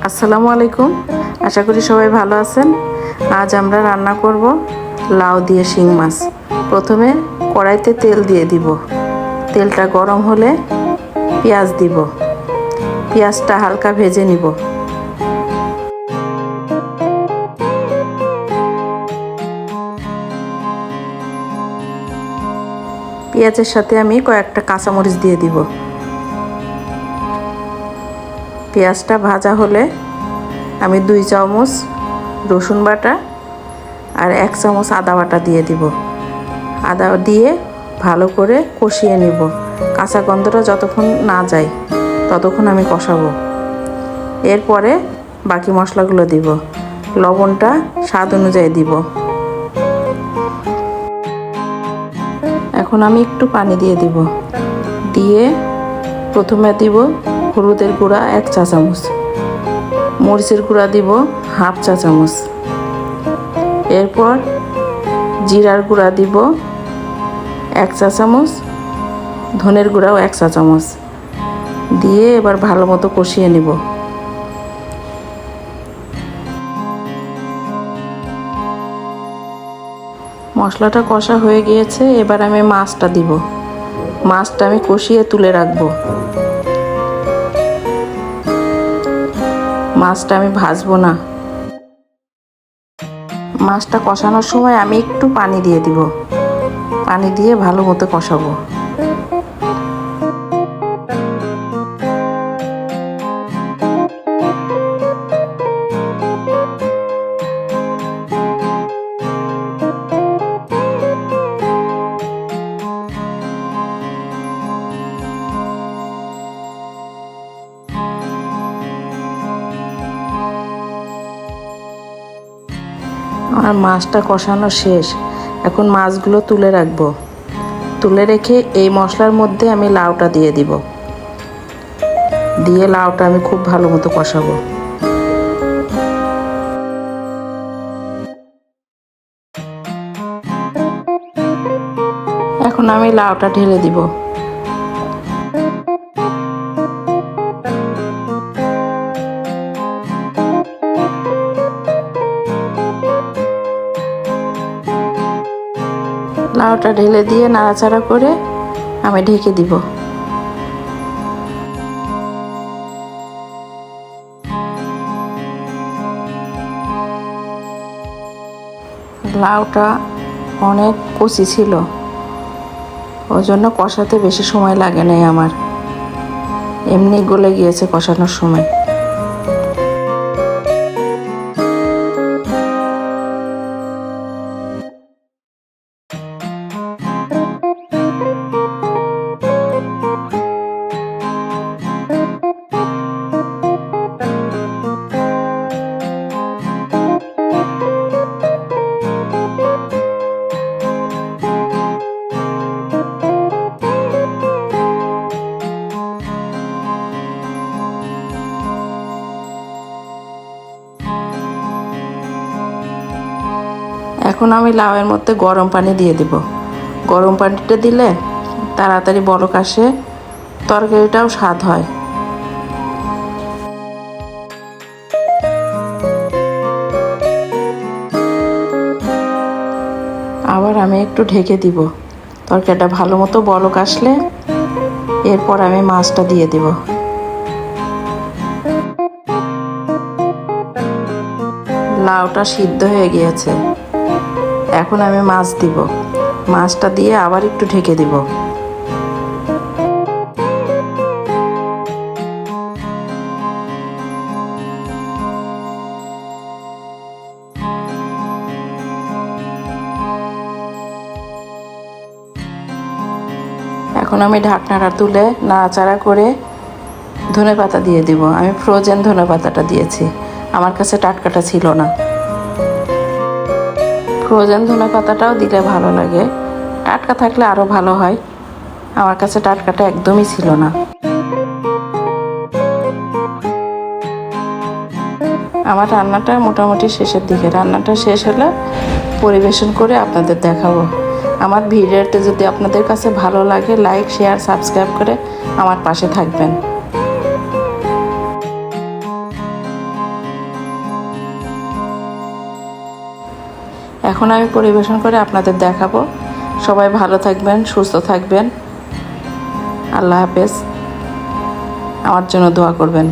আসসালামু আলাইকুম। আশা করি সবাই ভালো আছেন। আজ আমরা রান্না করব লাউ দিয়ে শিং মাছ। প্রথমে কড়াইতে তেল দিয়ে দিব। তেলটা গরম হলে পেঁয়াজ দিব। পেঁয়াজটা হালকা ভেজে নিব। পেঁয়াজের সাথে আমি কয়েকটা কাঁচামরিচ দিয়ে দিব। পেঁয়াজটা ভাজা হলে আমি 2 চামচ রসুন বাটা আর 1 চামচ আদা বাটা দিয়ে দিব। আদা দিয়ে ভালো করে কষিয়ে নিব। কাঁচা গন্ধটা যতক্ষণ না যায় ততক্ষণ আমি কষাবো। এরপরে বাকি মশলাগুলো দিব। লবণটা স্বাদ অনুযায়ী দিব। এখন আমি একটু পানি দিয়ে দিব। দিয়ে প্রথমে দিব হলুদের গুঁড়া 1 চা চামচ, মরিচের গুঁড়া দিব 1/2 চা চামচ, এরপর জিরার গুঁড়া দিব 1 চা চামচ, ধনের গুঁড়াও 1 চা চামচ দিয়ে এবার ভালো মতো কষিয়ে নিব। মশলাটা কষা হয়ে গিয়েছে, এবার আমি মাছটা দিব। মাছটা আমি কষিয়ে তুলে রাখবো। মাছটা আমি ভাজবো না। মাছটা কষানোর সময় আমি একটু পানি দিয়ে দিব। পানি দিয়ে ভালো মতো কষাবো। আমার মাছটা কষানো শেষ। এখন মাছগুলো তুলে রাখবো। তুলে রেখে এই মশলার মধ্যে আমি লাউটা দিয়ে দিব। দিয়ে লাউটা আমি খুব ভালো মতো কষাবো। এখন আমি লাউটা ঢেলে দিব। লাউটা ঢেলে দিয়ে নাড়াচাড়া করে আমি ঢেকে দিব। লাউটা অনেক কচি ছিল, ওই জন্য কষাতে বেশি সময় লাগে নাই আমার। এমনি গলে গিয়েছে কষানোর সময়। এখন আমি লাউয়ের মধ্যে গরম পানি দিয়ে দিব। গরম পানিটা দিলে তাড়াতাড়ি বলক আসে, তরকারিটাও স্বাদ হয়। আবার আমি একটু ঢেকে দিব। তরকারিটা ভালো মতো বলক আসলে এরপর আমি মাছটা দিয়ে দিব। লাউটা সিদ্ধ হয়ে গিয়েছে। এখন আমি মাছ দিব। মাছটা দিয়ে আবার একটু ঢেকে দিব। এখন আমি ঢাকনাটা তুলে নাড়াচাড়া করে ধনেপাতা দিয়ে দিব। আমি ফ্রোজেন ধনেপাতাটা দিয়েছি, আমার কাছে টাটকাটা ছিল না। ফ্রোজেন ধনেপাতাটাও দিলে ভালো লাগে, টাটকা থাকলে আরও ভালো হয়। আমার কাছে টাটকাটা একদমই ছিল না। আমার রান্নাটা মোটামুটি শেষের দিকে। রান্নাটা শেষ হলে পরিবেশন করে আপনাদের দেখাবো। আমার ভিডিওটা যদি আপনাদের কাছে ভালো লাগে, লাইক, শেয়ার, সাবস্ক্রাইব করে আমার পাশে থাকবেন। এখন আমি পরিবেশন করে আপনাদের দেখাবো। সবাই ভালো থাকবেন, সুস্থ থাকবেন। আল্লাহ হাফেজ। আমার জন্য দোয়া করবেন।